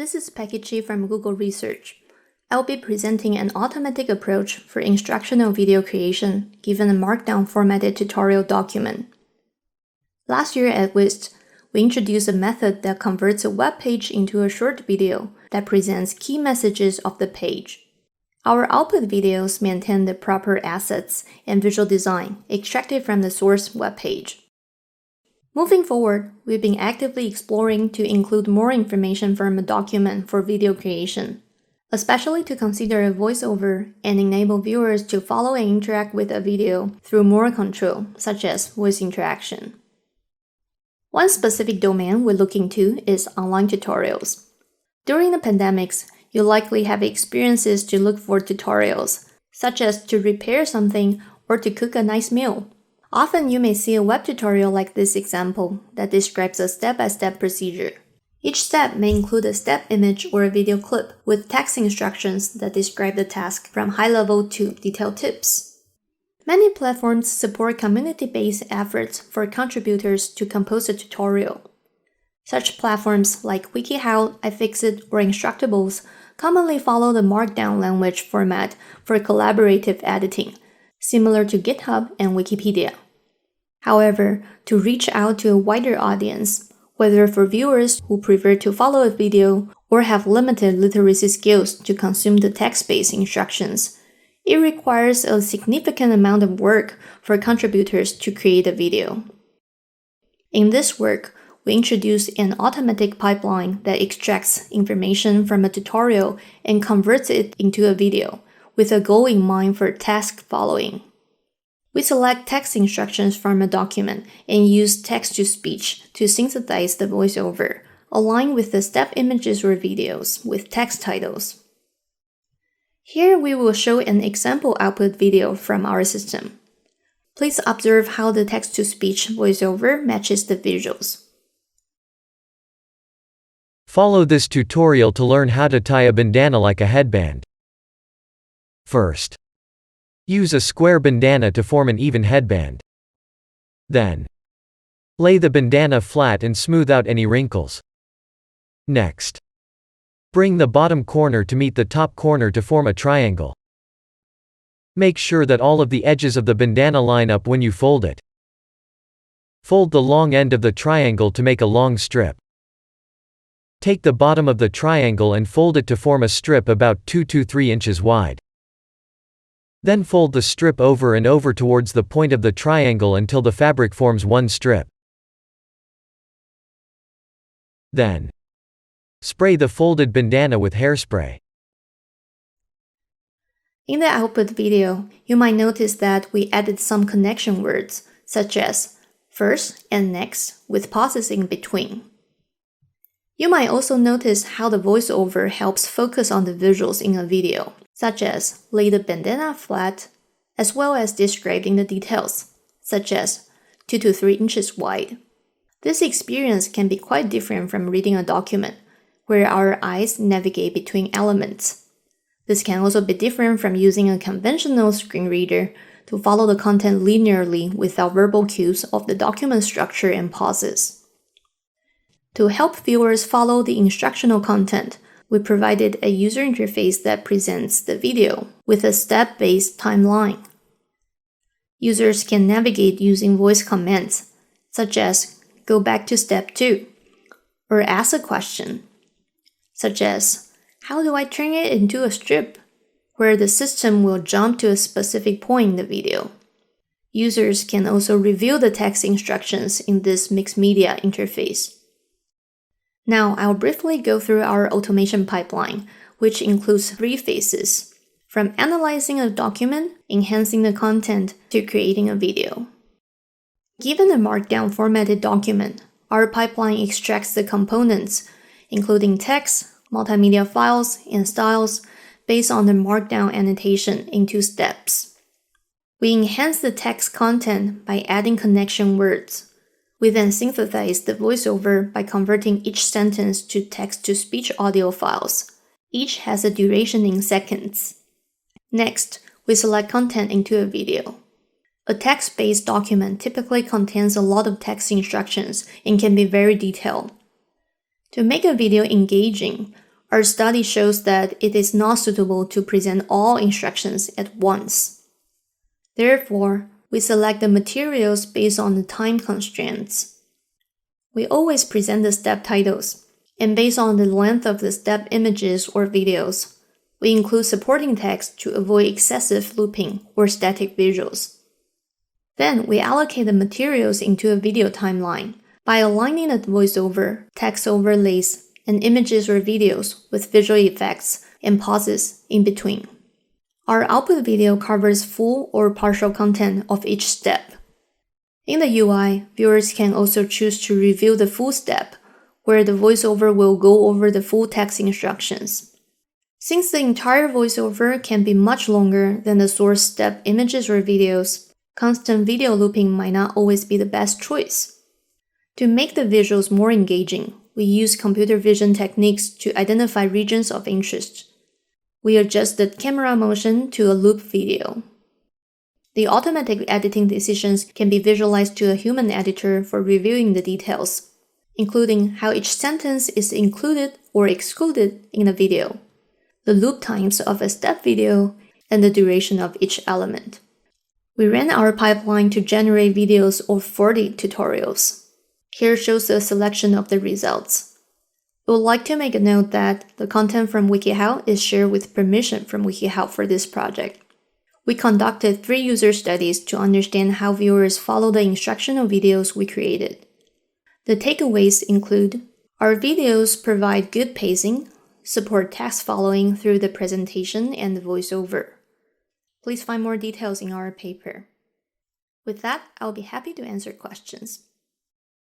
This is Pekichi from Google Research. I'll be presenting an automatic approach for instructional video creation given a Markdown formatted tutorial document. Last year at WIST, we introduced a method that converts a web page into a short video that presents key messages of the page. Our output videos maintain the proper assets and visual design extracted from the source web page. Moving forward, we've been actively exploring to include more information from a document for video creation, especially to consider a voiceover and enable viewers to follow and interact with a video through more control, such as voice interaction. One specific domain we're looking to is online tutorials. During the pandemics, you'll likely have experiences to look for tutorials, such as to repair something or to cook a nice meal. Often you may see a web tutorial like this example that describes a step-by-step procedure. Each step may include a step image or a video clip with text instructions that describe the task from high-level to detailed tips. Many platforms support community-based efforts for contributors to compose a tutorial. Such platforms like WikiHow, iFixit, or Instructables commonly follow the Markdown language format for collaborative editing, similar to GitHub and Wikipedia. However, to reach out to a wider audience, whether for viewers who prefer to follow a video or have limited literacy skills to consume the text-based instructions, it requires a significant amount of work for contributors to create a video. In this work, we introduce an automatic pipeline that extracts information from a tutorial and converts it into a video, with a goal in mind for task following. We select text instructions from a document and use text-to-speech to synthesize the voiceover, align with the step images or videos with text titles. Here we will show an example output video from our system. Please observe how the text-to-speech voiceover matches the visuals. Follow this tutorial to learn how to tie a bandana like a headband. First, use a square bandana to form an even headband. Then, lay the bandana flat and smooth out any wrinkles. Next, bring the bottom corner to meet the top corner to form a triangle. Make sure that all of the edges of the bandana line up when you fold it. Fold the long end of the triangle to make a long strip. Take the bottom of the triangle and fold it to form a strip about 2 to 3 inches wide. Then fold the strip over and over towards the point of the triangle until the fabric forms one strip. Then, spray the folded bandana with hairspray. In the output video, you might notice that we added some connection words, such as first and next, with pauses in between. You might also notice how the voiceover helps focus on the visuals in a video, such as lay the bandana flat, as well as describing the details, such as 2 to 3 inches wide. This experience can be quite different from reading a document, where our eyes navigate between elements. This can also be different from using a conventional screen reader to follow the content linearly without verbal cues of the document structure and pauses. To help viewers follow the instructional content, we provided a user interface that presents the video with a step-based timeline. Users can navigate using voice commands, such as go back to step 2, or ask a question, such as how do I turn it into a strip, where the system will jump to a specific point in the video. Users can also review the text instructions in this mixed media interface. Now, I'll briefly go through our automation pipeline, which includes 3 phases, from analyzing a document, enhancing the content, to creating a video. Given a Markdown formatted document, our pipeline extracts the components, including text, multimedia files, and styles, based on the Markdown annotation in 2 steps. We enhance the text content by adding connection words. We then synthesize the voiceover by converting each sentence to text-to-speech audio files. Each has a duration in seconds. Next, we select content into a video. A text-based document typically contains a lot of text instructions and can be very detailed. To make a video engaging, Our study shows that it is not suitable to present all instructions at once. Therefore, we select the materials based on the time constraints. We always present the step titles, and based on the length of the step images or videos, we include supporting text to avoid excessive looping or static visuals. Then we allocate the materials into a video timeline by aligning the voiceover, text overlays, and images or videos with visual effects and pauses in between. Our output video covers full or partial content of each step. In the UI, viewers can also choose to review the full step, where the voiceover will go over the full text instructions. Since the entire voiceover can be much longer than the source step images or videos, constant video looping might not always be the best choice. To make the visuals more engaging, we use computer vision techniques to identify regions of interest. We adjusted camera motion to a loop video. The automatic editing decisions can be visualized to a human editor for reviewing the details, including how each sentence is included or excluded in the video, the loop times of a step video, and the duration of each element. We ran our pipeline to generate videos of 40 tutorials. Here shows a selection of the results. We would like to make a note that the content from WikiHow is shared with permission from WikiHow for this project. We conducted 3 user studies to understand how viewers follow the instructional videos we created. The takeaways include: our videos provide good pacing, support text following through the presentation and the voiceover. Please find more details in our paper. With that, I'll be happy to answer questions.